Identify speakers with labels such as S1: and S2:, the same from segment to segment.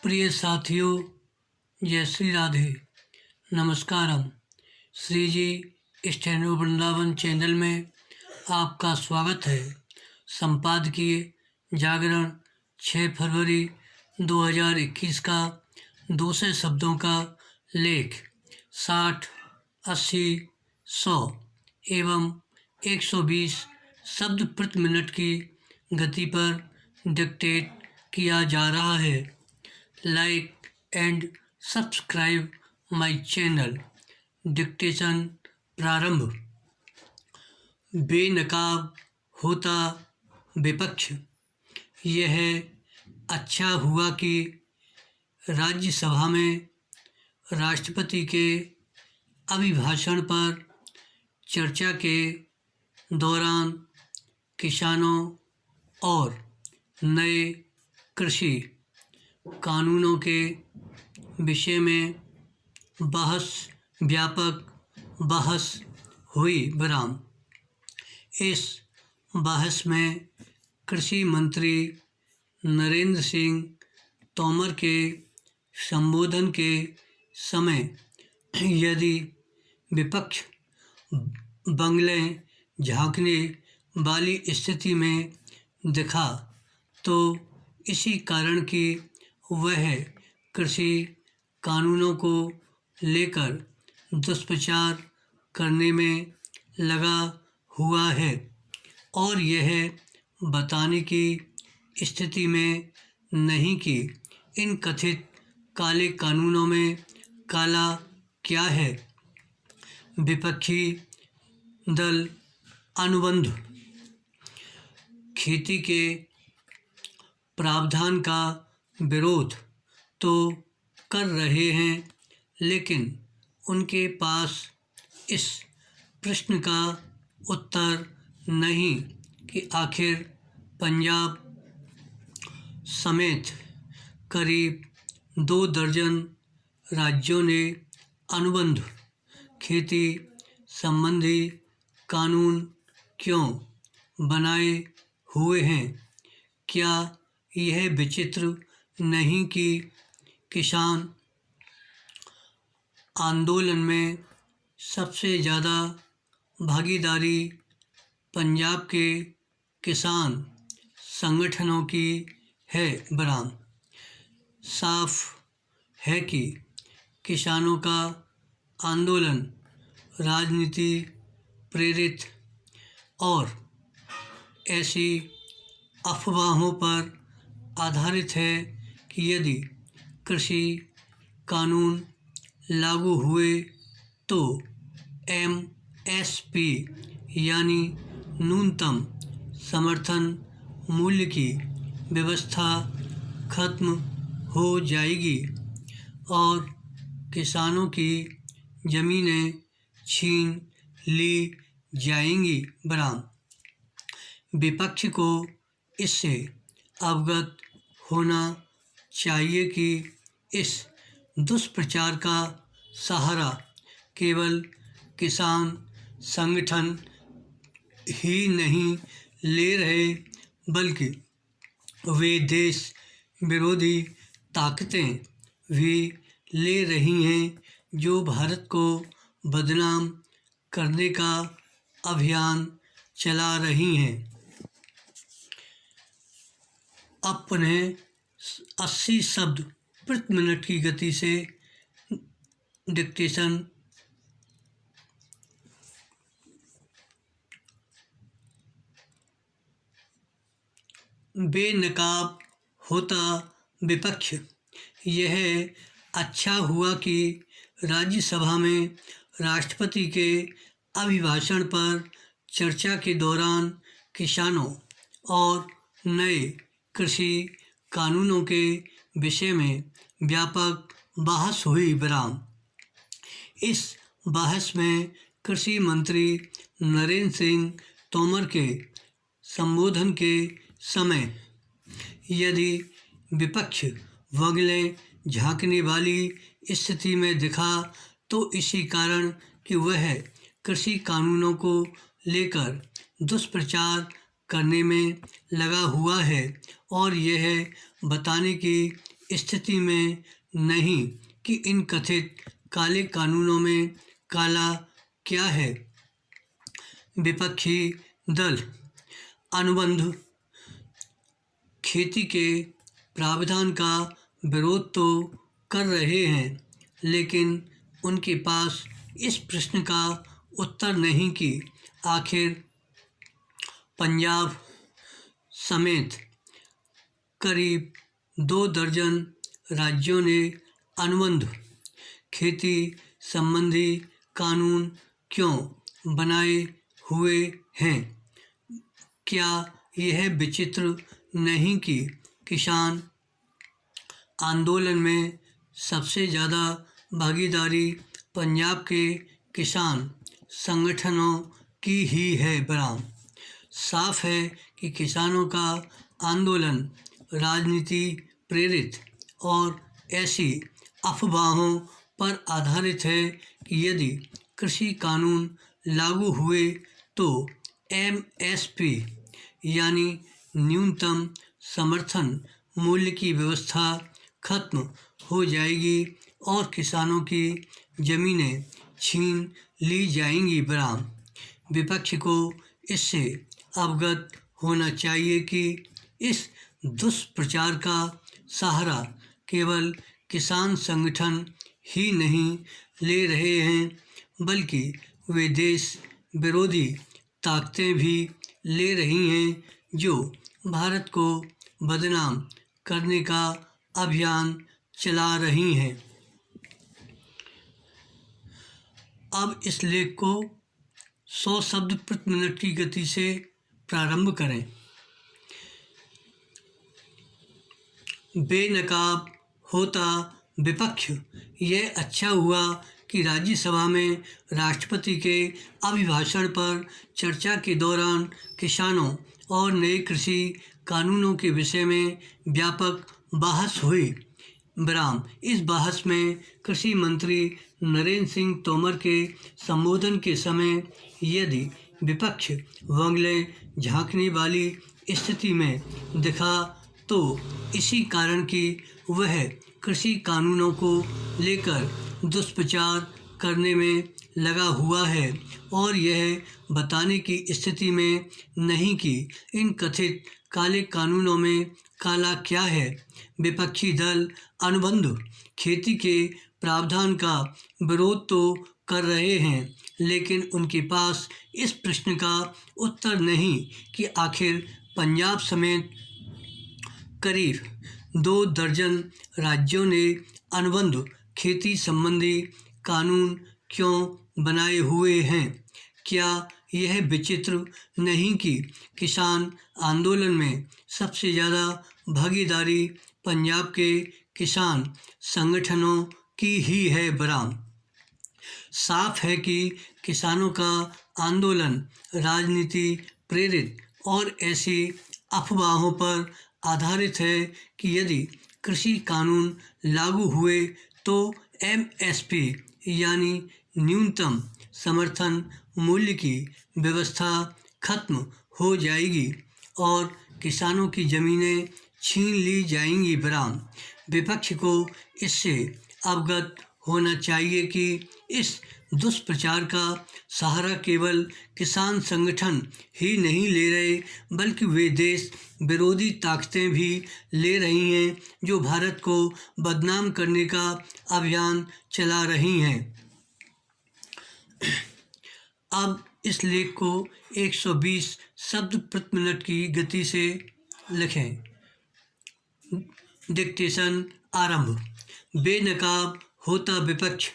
S1: प्रिय साथियों, जय श्री राधे। नमस्कारम। श्री जी स्टेनो वृंदावन चैनल में आपका स्वागत है। संपादकीय जागरण 6 फरवरी 2021 का 200 शब्दों का लेख 60, 80, 100 एवं 120 शब्द प्रति मिनट की गति पर डिक्टेट किया जा रहा है। Like and subscribe my channel. Dictation प्रारंभ। बेनकाब होता विपक्ष। यह अच्छा हुआ कि राज्यसभा में राष्ट्रपति के अभिभाषण पर चर्चा के दौरान किसानों और नए कृषि कानूनों के विषय में व्यापक बहस हुई। विराम। इस बहस में कृषि मंत्री नरेंद्र सिंह तोमर के संबोधन के समय यदि विपक्ष बंगले झांकने वाली स्थिति में दिखा तो इसी कारण कि वह कृषि कानूनों को लेकर दुष्प्रचार करने में लगा हुआ है और यह बताने की स्थिति में नहीं कि इन कथित काले कानूनों में काला क्या है। विपक्षी दल अनुबंध खेती के प्रावधान का विरोध तो कर रहे हैं, लेकिन उनके पास इस प्रश्न का उत्तर नहीं कि आखिर पंजाब समेत करीब 2 दर्जन राज्यों ने अनुबंध खेती संबंधी कानून क्यों बनाए हुए हैं। क्या यह विचित्र नहीं कि किसान आंदोलन में सबसे ज़्यादा भागीदारी पंजाब के किसान संगठनों की है। विराम। साफ है कि किसानों का आंदोलन राजनीति प्रेरित और ऐसी अफवाहों पर आधारित है कि यदि कृषि कानून लागू हुए तो एमएसपी यानी न्यूनतम समर्थन मूल्य की व्यवस्था खत्म हो जाएगी और किसानों की ज़मीनें छीन ली जाएंगी। विराम। विपक्ष को इससे अवगत होना चाहिए कि इस दुष्प्रचार का सहारा केवल किसान संगठन ही नहीं ले रहे, बल्कि वे देश विरोधी ताकतें भी ले रही हैं जो भारत को बदनाम करने का अभियान चला रही हैं। अपने 80 शब्द प्रति मिनट की गति से डिक्टेशन बेनकाब होता विपक्ष। यह अच्छा हुआ कि राज्यसभा में राष्ट्रपति के अभिभाषण पर चर्चा के दौरान किसानों और नए कृषि कानूनों के विषय में व्यापक बहस हुई। विराम। इस बहस में कृषि मंत्री नरेंद्र सिंह तोमर के संबोधन के समय यदि विपक्ष बंगले झांकने वाली स्थिति में दिखा तो इसी कारण कि वह कृषि कानूनों को लेकर दुष्प्रचार करने में लगा हुआ है और यह बताने की स्थिति में नहीं कि इन कथित काले कानूनों में काला क्या है। विपक्षी दल अनुबंध खेती के प्रावधान का विरोध तो कर रहे हैं, लेकिन उनके पास इस प्रश्न का उत्तर नहीं कि आखिर पंजाब समेत करीब 2 दर्जन राज्यों ने अनुबंध खेती संबंधी कानून क्यों बनाए हुए हैं। क्या यह विचित्र नहीं कि किसान आंदोलन में सबसे ज़्यादा भागीदारी पंजाब के किसान संगठनों की ही है। बराम साफ है कि किसानों का आंदोलन राजनीति प्रेरित और ऐसी अफवाहों पर आधारित है कि यदि कृषि कानून लागू हुए तो एमएसपी यानी न्यूनतम समर्थन मूल्य की व्यवस्था खत्म हो जाएगी और किसानों की ज़मीनें छीन ली जाएंगी। बराम विपक्ष को इससे अवगत होना चाहिए कि इस दुष्प्रचार का सहारा केवल किसान संगठन ही नहीं ले रहे हैं, बल्कि वे देश विरोधी ताकतें भी ले रही हैं जो भारत को बदनाम करने का अभियान चला रही हैं। अब इस लेख को 100 शब्द प्रति मिनट की गति से प्रारंभ करें। बेनकाब होता विपक्ष। यह अच्छा हुआ कि राज्यसभा में राष्ट्रपति के अभिभाषण पर चर्चा के दौरान किसानों और नए कृषि कानूनों के विषय में व्यापक बहस हुई। बराम इस बहस में कृषि मंत्री नरेंद्र सिंह तोमर के संबोधन के समय यदि विपक्ष वंगले झांकने वाली स्थिति में दिखा तो इसी कारण कि वह कृषि कानूनों को लेकर दुष्प्रचार करने में लगा हुआ है और यह बताने की स्थिति में नहीं कि इन कथित काले कानूनों में काला क्या है। विपक्षी दल अनुबंध खेती के प्रावधान का विरोध तो कर रहे हैं, लेकिन उनके पास इस प्रश्न का उत्तर नहीं कि आखिर पंजाब समेत करीब 2 दर्जन राज्यों ने अनुबंध खेती संबंधी कानून क्यों बनाए हुए हैं। क्या यह विचित्र नहीं कि किसान आंदोलन में सबसे ज़्यादा भागीदारी पंजाब के किसान संगठनों की ही है। बराम साफ है कि किसानों का आंदोलन राजनीति प्रेरित और ऐसी अफवाहों पर आधारित है कि यदि कृषि कानून लागू हुए तो एमएसपी यानी न्यूनतम समर्थन मूल्य की व्यवस्था खत्म हो जाएगी और किसानों की ज़मीनें छीन ली जाएंगी। बराम विपक्ष को इससे अवगत होना चाहिए कि इस दुष्प्रचार का सहारा केवल किसान संगठन ही नहीं ले रहे, बल्कि वे देश विरोधी ताकतें भी ले रही हैं जो भारत को बदनाम करने का अभियान चला रही हैं। अब इस लेख को 120 शब्द प्रति मिनट की गति से लिखें। डिक्टेशन आरंभ। बेनकाब होता विपक्ष।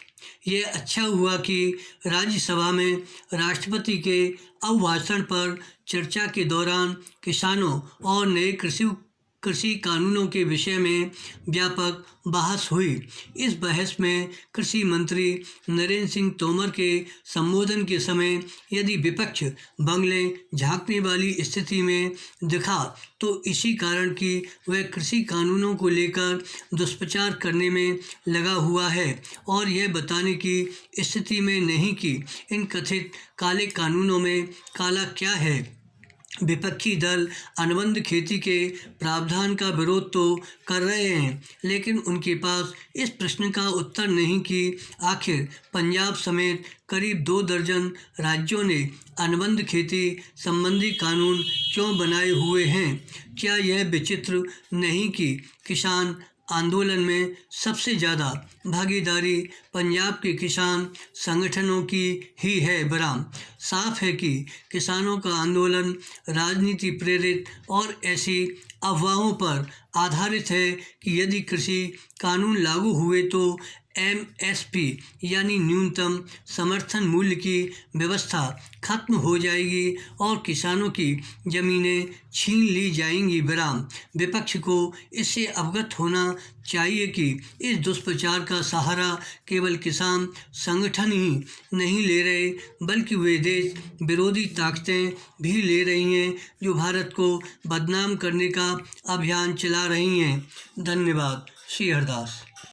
S1: यह अच्छा हुआ कि राज्यसभा में राष्ट्रपति के अभिभाषण पर चर्चा के दौरान किसानों और नए कृषि कानूनों के विषय में व्यापक बहस हुई। इस बहस में कृषि मंत्री नरेंद्र सिंह तोमर के संबोधन के समय यदि विपक्ष बंगले झांकने वाली स्थिति में दिखा तो इसी कारण कि वह कृषि कानूनों को लेकर दुष्प्रचार करने में लगा हुआ है और यह बताने की स्थिति में नहीं कि इन कथित काले कानूनों में काला क्या है। विपक्षी दल अनुबंध खेती के प्रावधान का विरोध तो कर रहे हैं, लेकिन उनके पास इस प्रश्न का उत्तर नहीं कि आखिर पंजाब समेत करीब 2 दर्जन राज्यों ने अनुबंध खेती संबंधी कानून क्यों बनाए हुए हैं। क्या यह विचित्र नहीं कि किसान आंदोलन में सबसे ज़्यादा भागीदारी पंजाब के किसान संगठनों की ही है। बराम साफ है कि किसानों का आंदोलन राजनीति प्रेरित और ऐसी अफवाहों पर आधारित है कि यदि कृषि कानून लागू हुए तो MSP यानी न्यूनतम समर्थन मूल्य की व्यवस्था खत्म हो जाएगी और किसानों की ज़मीनें छीन ली जाएंगी। बराम विपक्ष को इससे अवगत होना चाहिए कि इस दुष्प्रचार का सहारा केवल किसान संगठन ही नहीं ले रहे, बल्कि वे देश विरोधी ताकतें भी ले रही हैं जो भारत को बदनाम करने का अभियान चला रही हैं। धन्यवाद। श्री हरदास।